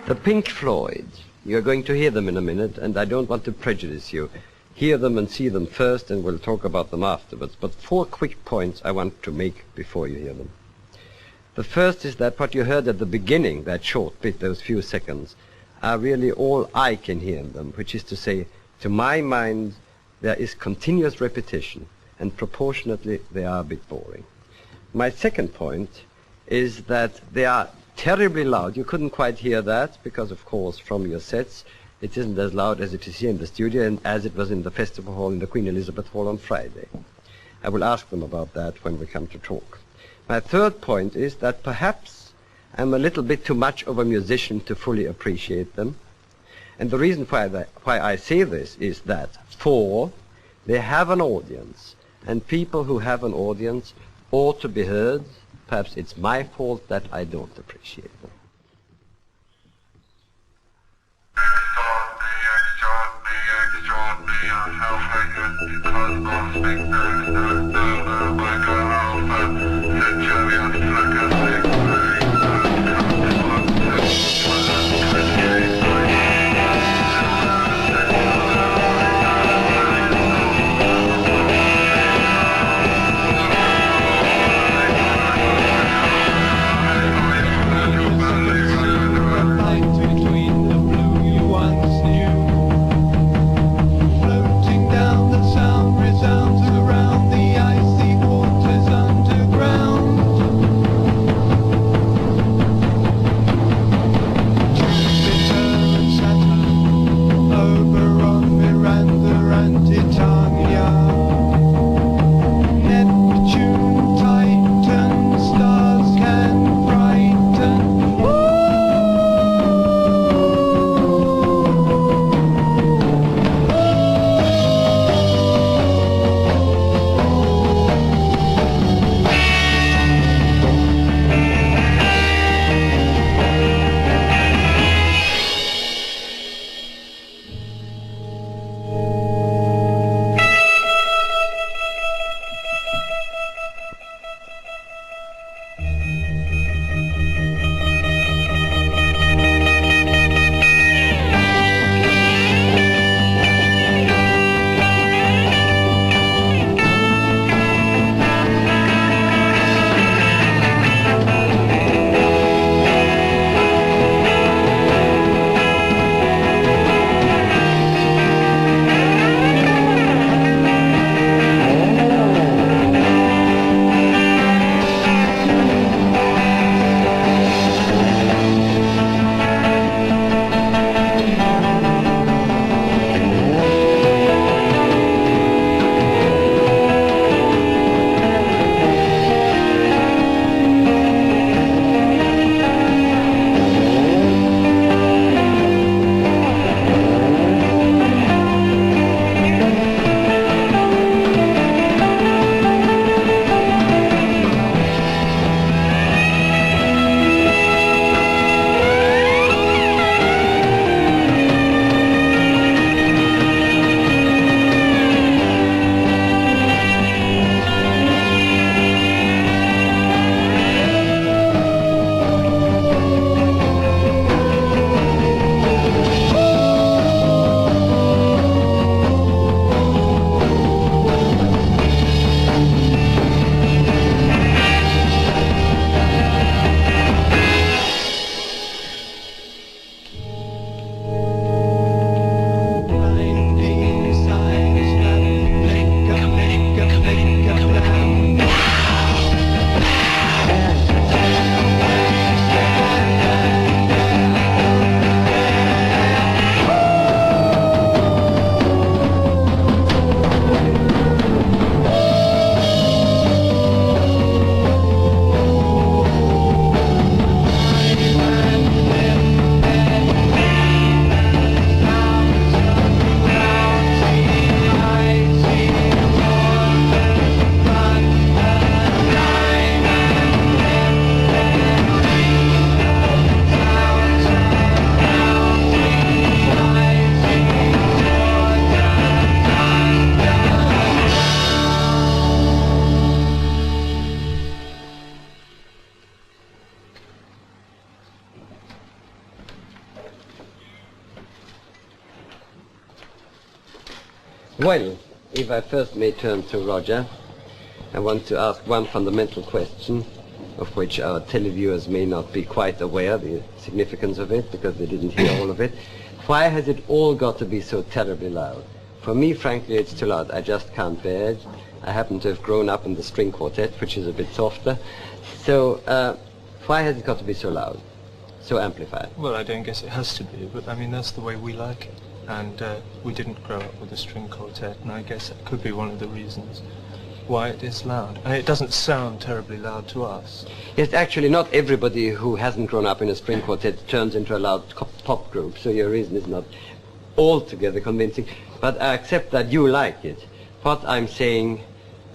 The Pink Floyd. You're going to hear them in a minute, and I don't want to prejudice you. Hear them and see them first, and we'll talk about them afterwards. But 4 quick points I want to make before you hear them. The first is that what you heard at the beginning, that short bit, those few seconds, are really all I can hear in them, which is to say, to my mind, there is continuous repetition, and proportionately they are a bit boring. My second point is that they are terribly loud. You couldn't quite hear that because, of course, from your sets, it isn't as loud as it is here in the studio and as it was in the festival hall in the Queen Elizabeth Hall on Friday. I will ask them about that when we come to talk. My third point is that perhaps I'm a little bit too much of a musician to fully appreciate them. And the reason why I say this is that, they have an audience, and people who have an audience ought to be heard. Perhaps it's my fault that I don't appreciate them. Well, if I first may turn to Roger, I want to ask one fundamental question, of which our televiewers may not be quite aware the significance of it, because they didn't hear all of it. Why has it all got to be so terribly loud? For me, frankly, it's too loud. I just can't bear it. I happen to have grown up in the string quartet, which is a bit softer. So, why has it got to be so loud, so amplified? Well, I don't guess it has to be, but I mean, that's the way we like it. And we didn't grow up with a string quartet, and I guess that could be one of the reasons why it is loud. And it doesn't sound terribly loud to us. Yes, actually, not everybody who hasn't grown up in a string quartet turns into a loud pop group, so your reason is not altogether convincing. But I accept that you like it. What I'm saying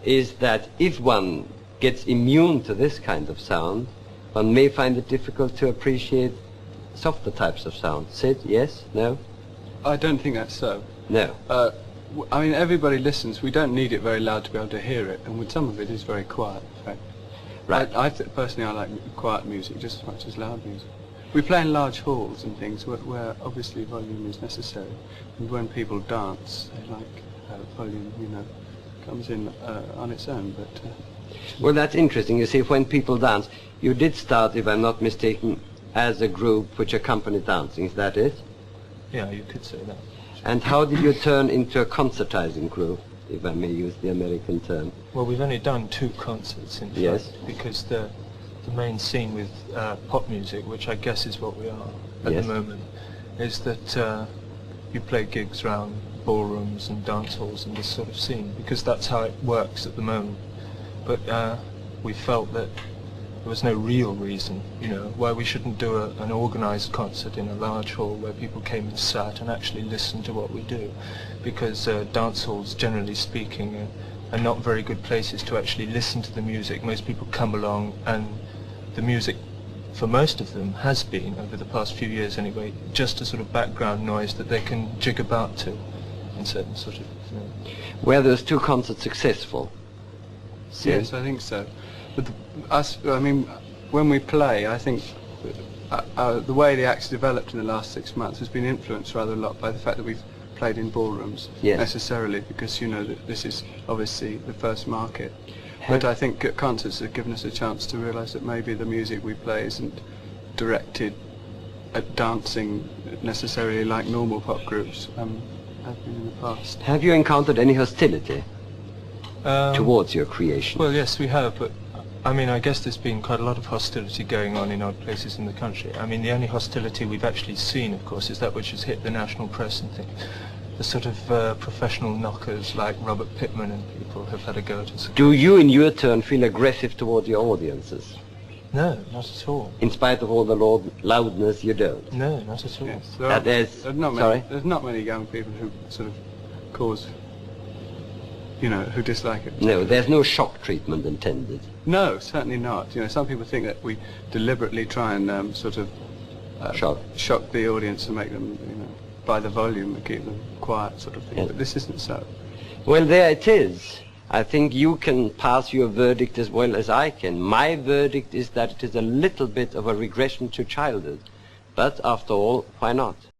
is that if one gets immune to this kind of sound, one may find it difficult to appreciate softer types of sound. Sid, yes? No? I don't think that's so. No. I mean, everybody listens. We don't need it very loud to be able to hear it, and some of it is very quiet, in fact. Right. Personally, I like quiet music just as much as loud music. We play in large halls and things where obviously volume is necessary, and when people dance, they like volume, you know, comes in on its own. But well, that's interesting. You see, when people dance, you did start, if I'm not mistaken, as a group which accompanied dancing. Is that it? Yeah, you could say that. And how did you turn into a concertizing group, if I may use the American term? Well, we've only done 2 concerts, in Yes. fact, because the main scene with pop music, which I guess is what we are at Yes. the moment, is that you play gigs around ballrooms and dance halls and this sort of scene, because that's how it works at the moment. But we felt that there was no real reason, you know, why we shouldn't do an organised concert in a large hall where people came and sat and actually listened to what we do, because dance halls, generally speaking, are not very good places to actually listen to the music. Most people come along, and the music, for most of them, has been, over the past few years anyway, just a sort of background noise that they can jig about to in certain sort of... You know. Were those 2 concerts successful? yes, I think so. But I mean, when we play, I think the way the act's developed in the last 6 months has been influenced rather a lot by the fact that we've played in ballrooms, yes. necessarily, because, you know, this is obviously the first market. But I think concerts have given us a chance to realise that maybe the music we play isn't directed at dancing necessarily like normal pop groups have been in the past. Have you encountered any hostility towards your creation? Well, yes, we have, but I mean, I guess there's been quite a lot of hostility going on in odd places in the country. I mean, the only hostility we've actually seen, of course, is that which has hit the national press and things. The sort of professional knockers like Robert Pittman and people have had a go at us. Do you, in your turn, feel aggressive toward your audiences? No, not at all. In spite of all the loudness, you don't? No, not at all. Yes, there's not many young people who sort of cause, you know, who dislike it. No, there's no shock treatment intended. No, certainly not. You know, some people think that we deliberately try and sort of shock the audience and make them, you know, by the volume and keep them quiet, sort of thing. Yes. But this isn't so. Well, there it is. I think you can pass your verdict as well as I can. My verdict is that it is a little bit of a regression to childhood. But after all, why not?